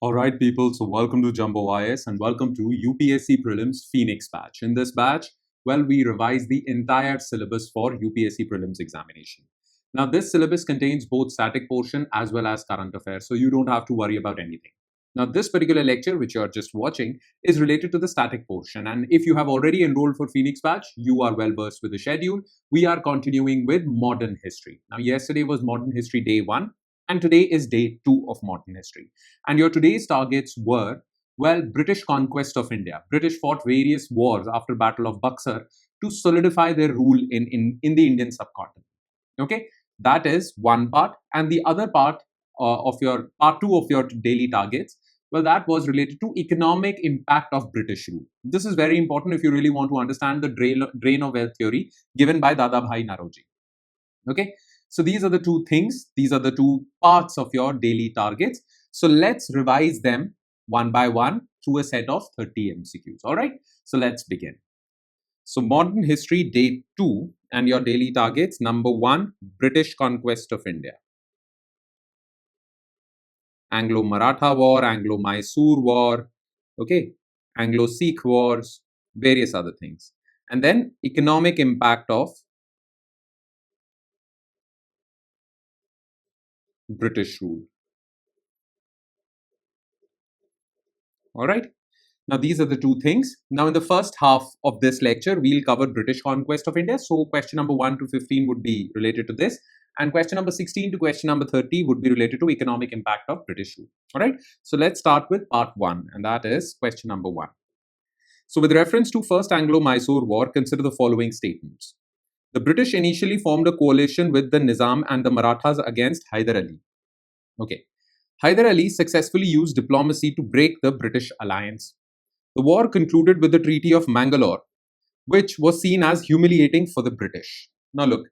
All right, people. So, welcome to Jumbo IAS and welcome to UPSC Prelims Phoenix batch. In this batch, we revise the entire syllabus for UPSC Prelims examination. Now, this syllabus contains both static portion as well as current affairs, so you don't have to worry about anything. Now, this particular lecture, which you are just watching, is related to the static portion. And if you have already enrolled for Phoenix batch, you are well versed with the schedule. We are continuing with modern history. Now, yesterday was modern history day 1. And today is day 2 of modern history. And your today's targets were, well, British conquest of India. British fought various wars after Battle of Buxar to solidify their rule in the Indian subcontinent. Okay, that is one part. And the other part of your part 2 of your daily targets, well, that was related to economic impact of British rule. This is very important if you really want to understand the drain of wealth theory given by Dadabhai Naroji. Okay, so these are the two things, these are the two parts of your daily targets. So let's revise them one by one through a set of 30 MCQs. All right, so let's begin. So modern history day 2 and your daily targets. Number 1, British conquest of India. Anglo-Maratha War, Anglo-Mysore War, okay, Anglo-Sikh Wars, various other things. And then economic impact of British rule. All right. Now, these are the two things. Now, in the first half of this lecture, we'll cover British conquest of India. So, question number 1 to 15 would be related to this. And question number 16 to question number 30 would be related to economic impact of British rule. All right. So, let's start with part 1. And that is question number 1. So, with reference to First Anglo-Mysore War, consider the following statements. The British initially formed a coalition with the Nizam and the Marathas against Hyder Ali. Okay. Hyder Ali successfully used diplomacy to break the British alliance. The war concluded with the Treaty of Mangalore, which was seen as humiliating for the British. Now look,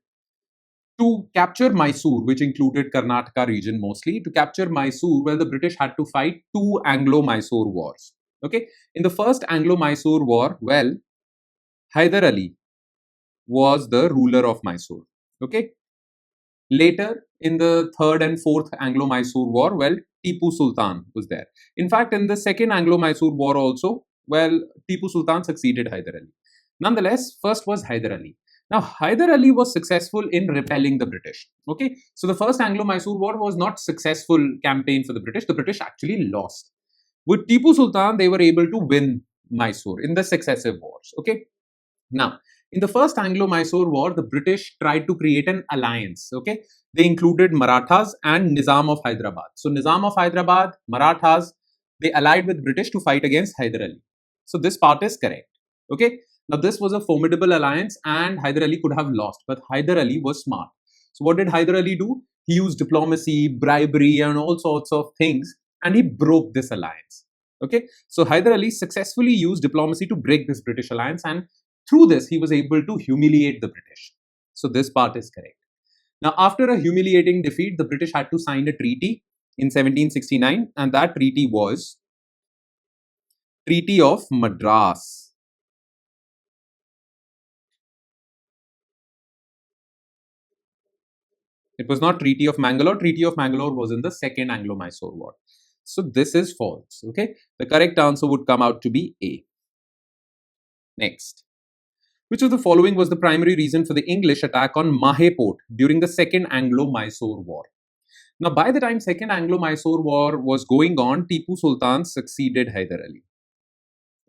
to capture Mysore, which included Karnataka region mostly, to capture Mysore, well, the British had to fight 2 Anglo-Mysore wars. Okay, in the first Anglo-Mysore war, well, Hyder Ali was the ruler of Mysore. Okay, later in the third and fourth Anglo-Mysore war, well, Tipu Sultan was there. In fact, in the second Anglo-Mysore war also, well, Tipu Sultan succeeded Hyder Ali. Nonetheless, first was Hyder Ali. Now, Hyder Ali was successful in repelling the British. Okay, so the first Anglo-Mysore war was not successful campaign for the British. The British actually lost. With Tipu Sultan, they were able to win Mysore in the successive wars. Okay, now in the first Anglo-Mysore war, the British tried to create an alliance. Okay, they included Marathas and Nizam of Hyderabad. So Nizam of Hyderabad, Marathas, they allied with British to fight against Hyder Ali. So this part is correct. Okay, now this was a formidable alliance and Hyder Ali could have lost, but Hyder Ali was smart. So what did Hyder Ali do? He used diplomacy, bribery and all sorts of things and he broke this alliance. Okay, so Hyder Ali successfully used diplomacy to break this British alliance, and through this he was able to humiliate the British. So this part is correct. Now, after a humiliating defeat, the British had to sign a treaty in 1769, and that treaty was Treaty of Madras. It was not Treaty of Mangalore. Treaty of Mangalore was in the second Anglo-Mysore War. So this is false. Okay, the correct answer would come out to be A. Next. Which of the following was the primary reason for the English attack on Mahe Port during the second Anglo-Mysore War? Now, by the time second Anglo-Mysore War was going on, Tipu Sultan succeeded Hyder Ali.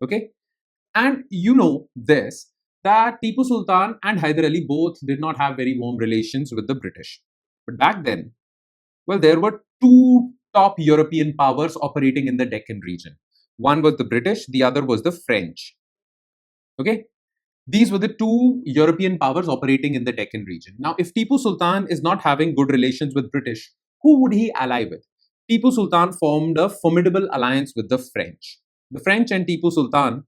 Okay, and you know this, that Tipu Sultan and Hyder Ali both did not have very warm relations with the British. But back then, well, there were 2 top European powers operating in the Deccan region. One was the British, the other was the French. Okay, these were the 2 European powers operating in the Deccan region. Now, if Tipu Sultan is not having good relations with British, who would he ally with? Tipu Sultan formed a formidable alliance with the French. The French and Tipu Sultan,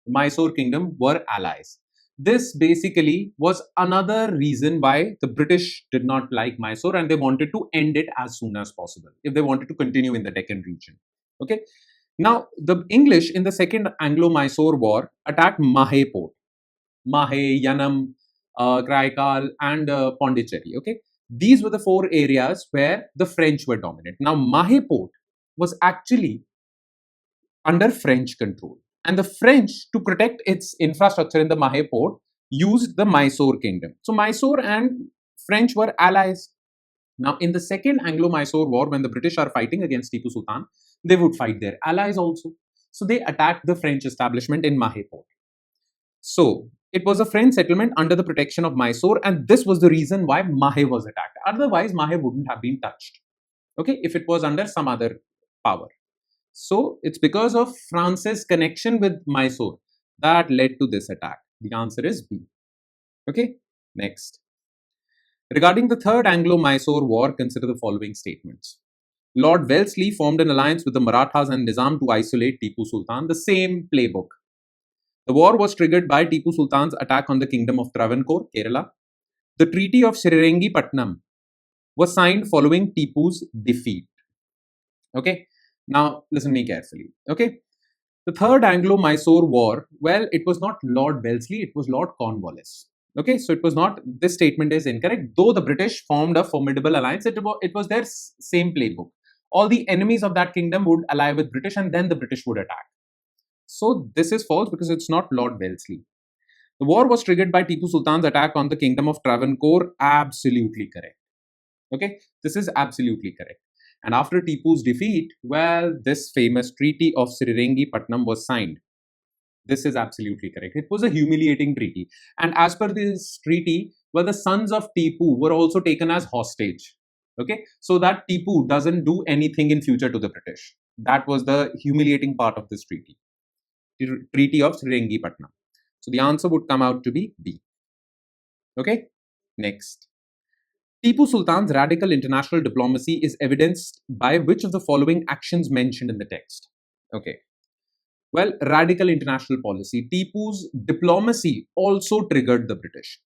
Mysore kingdom, were allies. This basically was another reason why the British did not like Mysore and they wanted to end it as soon as possible if they wanted to continue in the Deccan region. Okay. Now, the English in the second Anglo-Mysore War attacked Mahe Port. Mahe, Yanam, Kraikal and Pondicherry. Okay, these were the 4 areas where the French were dominant. Now, Mahe Port was actually under French control. And the French, to protect its infrastructure in the Mahe port, used the Mysore kingdom. So Mysore and French were allies. Now, in the Second Anglo-Mysore War, when the British are fighting against Tipu Sultan, they would fight their allies also. So they attacked the French establishment in Mahe port. So it was a French settlement under the protection of Mysore, and this was the reason why Mahe was attacked. Otherwise, Mahe wouldn't have been touched, okay, if it was under some other power. So it's because of France's connection with Mysore that led to this attack. The answer is B. Okay, next. Regarding the Third Anglo-Mysore War, consider the following statements. Lord Wellesley formed an alliance with the Marathas and Nizam to isolate Tipu Sultan, the same playbook. The war was triggered by Tipu Sultan's attack on the kingdom of Travancore, Kerala. The Treaty of Srirangapatnam was signed following Tipu's defeat. Okay, now listen to me carefully. Okay, the Third Anglo-Mysore War, well, it was not Lord Wellesley, it was Lord Cornwallis. Okay, so it was not, this statement is incorrect. Though the British formed a formidable alliance, it was their same playbook. All the enemies of that kingdom would ally with British and then the British would attack. So this is false because it's not Lord Wellesley. The war was triggered by Tipu Sultan's attack on the kingdom of Travancore. Absolutely correct. Okay, this is absolutely correct. And after Tipu's defeat, well, this famous Treaty of Srirangapatnam was signed. This is absolutely correct. It was a humiliating treaty. And as per this treaty, well, the sons of Tipu were also taken as hostage. Okay, so that Tipu doesn't do anything in future to the British. That was the humiliating part of this treaty. The Treaty of Srirangapatnam. So the answer would come out to be B. Okay, next. Tipu Sultan's radical international diplomacy is evidenced by which of the following actions mentioned in the text? Okay. Well, radical international policy. Tipu's diplomacy also triggered the British.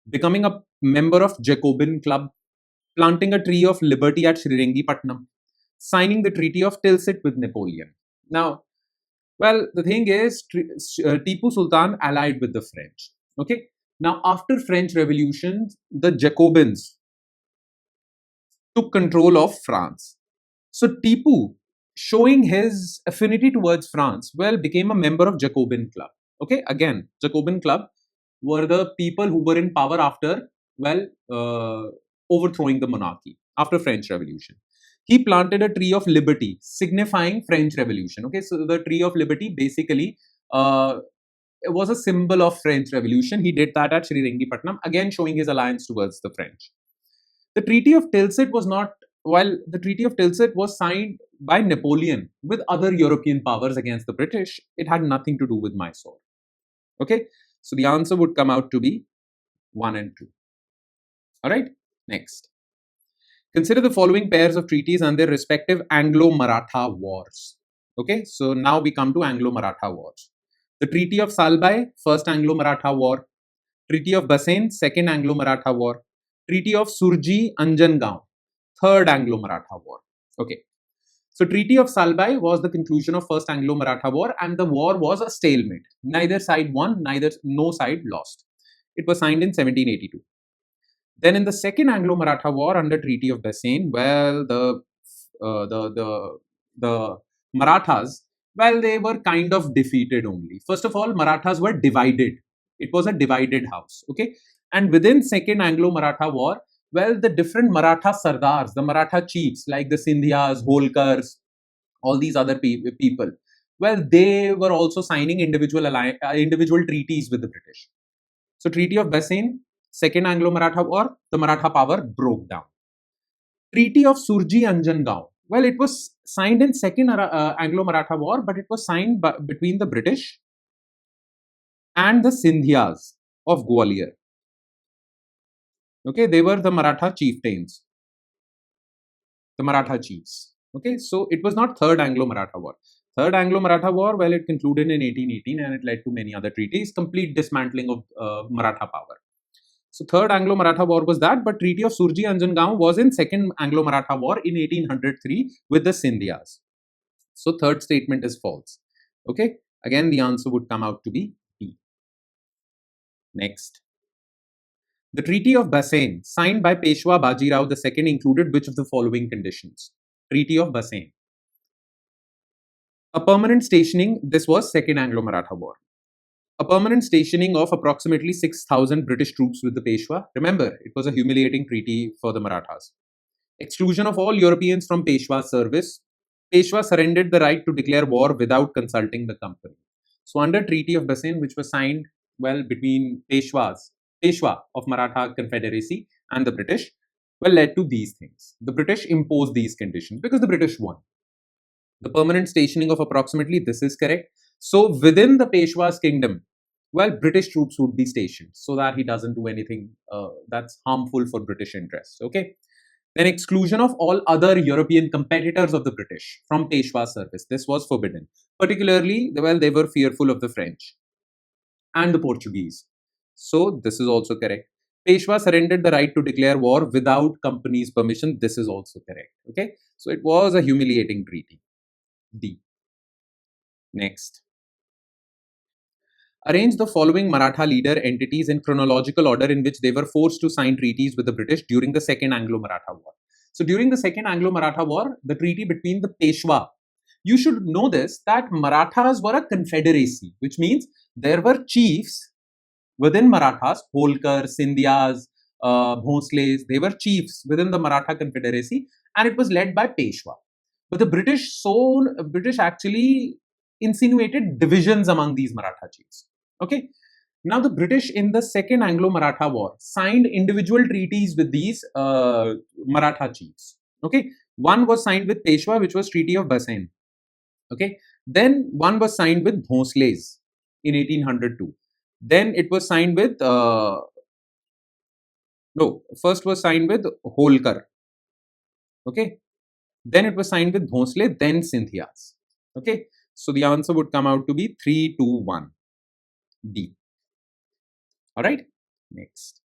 Becoming a member of Jacobin Club, planting a tree of liberty at Srirangapatnam, signing the Treaty of Tilsit with Napoleon. Now, well, the thing is, Tipu Sultan allied with the French. Okay. Now, after French Revolution, the Jacobins took control of France. So Tipu, showing his affinity towards France, well, became a member of Jacobin Club. Okay, again, Jacobin Club were the people who were in power after, well, overthrowing the monarchy after French Revolution. He planted a tree of liberty, signifying French Revolution. Okay, so the tree of liberty basically it was a symbol of French Revolution. He did that at Srirangapatnam, again showing his alliance towards the French. The Treaty of Tilsit was not, while the Treaty of Tilsit was signed by Napoleon with other European powers against the British, it had nothing to do with Mysore. Okay, so the answer would come out to be 1 and 2. All right, next. Consider the following pairs of treaties and their respective Anglo-Maratha wars. Okay, so now we come to Anglo-Maratha wars. The Treaty of Salbai, First Anglo-Maratha War. Treaty of Bassein, Second Anglo-Maratha War. Treaty of Surji-Anjangaon, Third Anglo-Maratha War. Okay, so Treaty of Salbai was the conclusion of First Anglo-Maratha War, and the war was a stalemate. Neither side won, no side lost. It was signed in 1782. Then in the Second Anglo-Maratha War under Treaty of Bassein, well, the Marathas, well, they were kind of defeated only. First of all, Marathas were divided. It was a divided house. Okay, and within Second Anglo-Maratha War, well, the different Maratha Sardars, the Maratha chiefs like the Sindhyas, Holkars, all these other people, well, they were also signing individual treaties with the British. So Treaty of Bassein, Second Anglo-Maratha War, the Maratha power broke down. Treaty of Surji-Anjangaon, well, it was signed in Second Anglo-Maratha War, but it was signed between the British and the Sindhyas of Gwalior. Okay, they were the Maratha chieftains, the Maratha chiefs. Okay, so it was not Third Anglo-Maratha War. Third Anglo-Maratha War, well, it concluded in 1818 and it led to many other treaties, complete dismantling of Maratha power. So Third Anglo-Maratha War was that, but Treaty of Surji-Anjangaon was in Second Anglo-Maratha War in 1803 with the Sindhyas. So third statement is false. Okay, again the answer would come out to be B. Next. The Treaty of Bassein, signed by Peshwa Bajirao II, included which of the following conditions? Treaty of Bassein. A permanent stationing, this was Second Anglo-Maratha War. A permanent stationing of approximately 6,000 British troops with the Peshwa. Remember, it was a humiliating treaty for the Marathas. Exclusion of all Europeans from Peshwa's service. Peshwa surrendered the right to declare war without consulting the company. So under Treaty of Bassein, which was signed, well, between Peshwa of Maratha Confederacy and the British, well, led to these things. The British imposed these conditions because the British won. The permanent stationing of approximately, this is correct. So within the Peshwa's kingdom, well, British troops would be stationed so that he doesn't do anything that's harmful for British interests. Okay. Then exclusion of all other European competitors of the British from Peshwa service. This was forbidden. Particularly, well, they were fearful of the French and the Portuguese. So this is also correct. Peshwa surrendered the right to declare war without company's permission. This is also correct. Okay. So it was a humiliating treaty. D. Next. Arrange the following Maratha leader entities in chronological order in which they were forced to sign treaties with the British during the Second Anglo-Maratha War. So during the Second Anglo-Maratha War, the treaty between the Peshwa, you should know this, that Marathas were a confederacy, which means there were chiefs within Marathas, Holkar, Scindias, Bhonsles, they were chiefs within the Maratha confederacy, and it was led by Peshwa. But the British actually insinuated divisions among these Maratha chiefs. Okay. Now the British in the Second Anglo-Maratha War signed individual treaties with these Maratha chiefs. Okay. One was signed with Peshwa, which was Treaty of Bassein. Okay. Then one was signed with Bhonsles in 1802. Then it was signed with first was signed with Holkar. Okay. Then it was signed with Bhonsle, then Scindias. Okay. So the answer would come out to be 3, 2, 1. D. All right. Next.